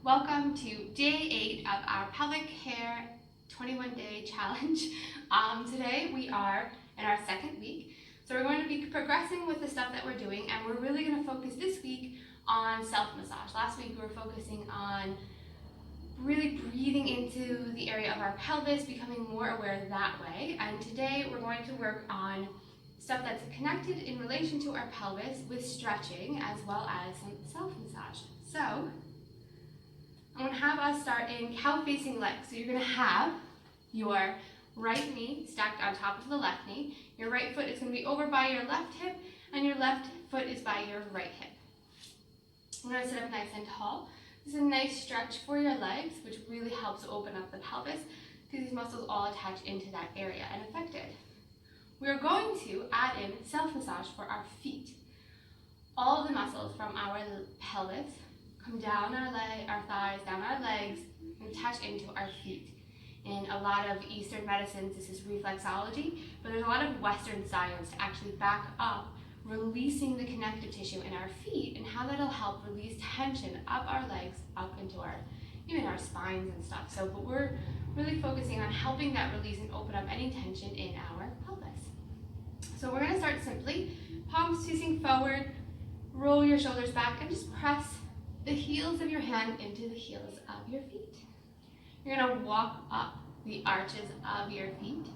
Welcome to day 8 of our pelvic care 21-day challenge. Today we are in our second week, so we're going to be progressing with the stuff that we're doing, and we're really going to focus this week on self-massage. Last week we were focusing on really breathing into the area of our pelvis, becoming more aware that way, and today we're going to work on stuff that's connected in relation to our pelvis with stretching as well as some self-massage. So I'm going to have us start in cow-facing legs. So you're going to have your right knee stacked on top of the left knee. Your right foot is going to be over by your left hip, and your left foot is by your right hip. We're going to sit up nice and tall. This is a nice stretch for your legs, which really helps open up the pelvis because these muscles all attach into that area and affect it. We're going to add in self-massage for our feet. All of the muscles from our pelvis come down our thighs, down our legs, and attach into our feet. In a lot of Eastern medicines, this is reflexology, but there's a lot of Western science to actually back up releasing the connective tissue in our feet and how that'll help release tension up our legs, up into even our spines and stuff. But we're really focusing on helping that release and open up any tension in our pelvis. So we're going to start simply, palms facing forward, roll your shoulders back, and just press the heels of your hand into the heels of your feet. You're going to walk up the arches of your feet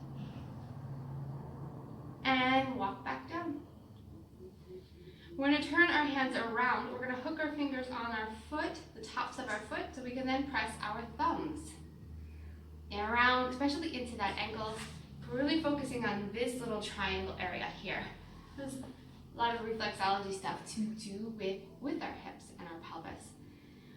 and walk back down. We're going to turn our hands around. We're going to hook our fingers on our foot, the tops of our foot, so we can then press our thumbs and around, especially into that ankle. We're really focusing on this little triangle area here. There's a lot of reflexology stuff to do with our hips and our pelvis.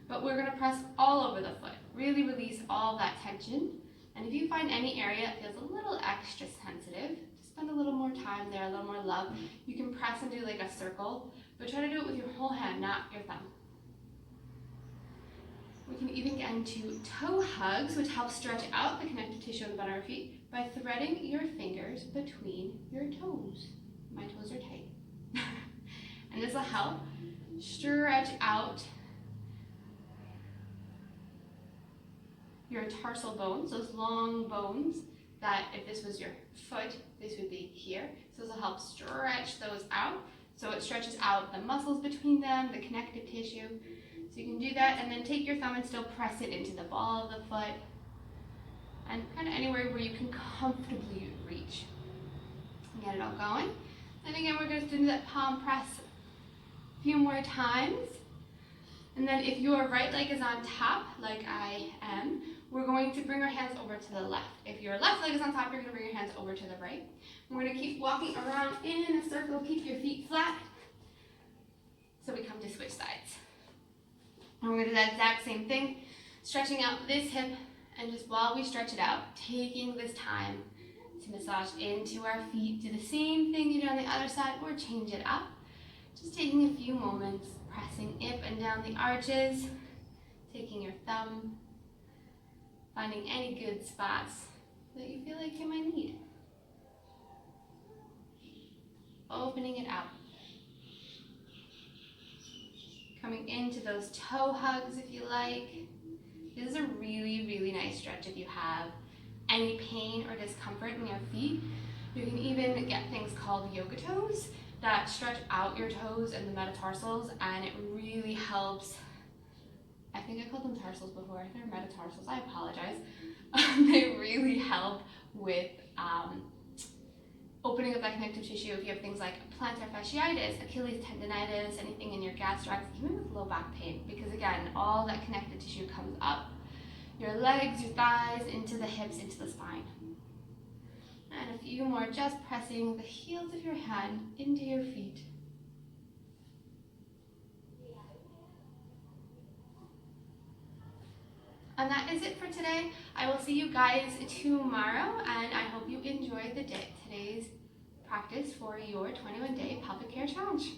But we're going to press all over the foot, really release all that tension. And if you find any area that feels a little extra sensitive, just spend a little more time there, a little more love. You can press and do like a circle, but try to do it with your whole hand, not your thumb. We can even get into toe hugs, which helps stretch out the connective tissue on the bottom of our feet by threading your fingers between your toes. My toes are tight. And this will help stretch out your tarsal bones, those long bones that if this was your foot, this would be here. So this will help stretch those out. So it stretches out the muscles between them, the connective tissue. So you can do that and then take your thumb and still press it into the ball of the foot and kind of anywhere where you can comfortably reach. Get it all going. And again, we're going to do that palm press a few more times. And then if your right leg is on top, like I am, we're going to bring our hands over to the left. If your left leg is on top, you're going to bring your hands over to the right. We're going to keep walking around in a circle, keep your feet flat. So we come to switch sides. And we're going to do that exact same thing, stretching out this hip, and just while we stretch it out, taking this time to massage into our feet. Do the same thing you do on the other side, or change it up. Just taking a few moments, pressing up and down the arches, taking your thumb, finding any good spots that you feel like you might need. Opening it out. Coming into those toe hugs if you like. This is a really, really nice stretch if you have any pain or discomfort in your feet. You can even get things called yoga toes that stretch out your toes and the metatarsals, and it really helps. I think I called them tarsals before. They're metatarsals. I apologize. They really help with opening up that connective tissue if you have things like plantar fasciitis, Achilles tendonitis, anything in your gastrocs, even with low back pain, because again, all that connective tissue comes up your legs, your thighs, into the hips, into the spine. And a few more, just pressing the heels of your hand into your feet. And that is it for today. I will see you guys tomorrow, and I hope you enjoy today's practice for your 21-day pelvic care challenge.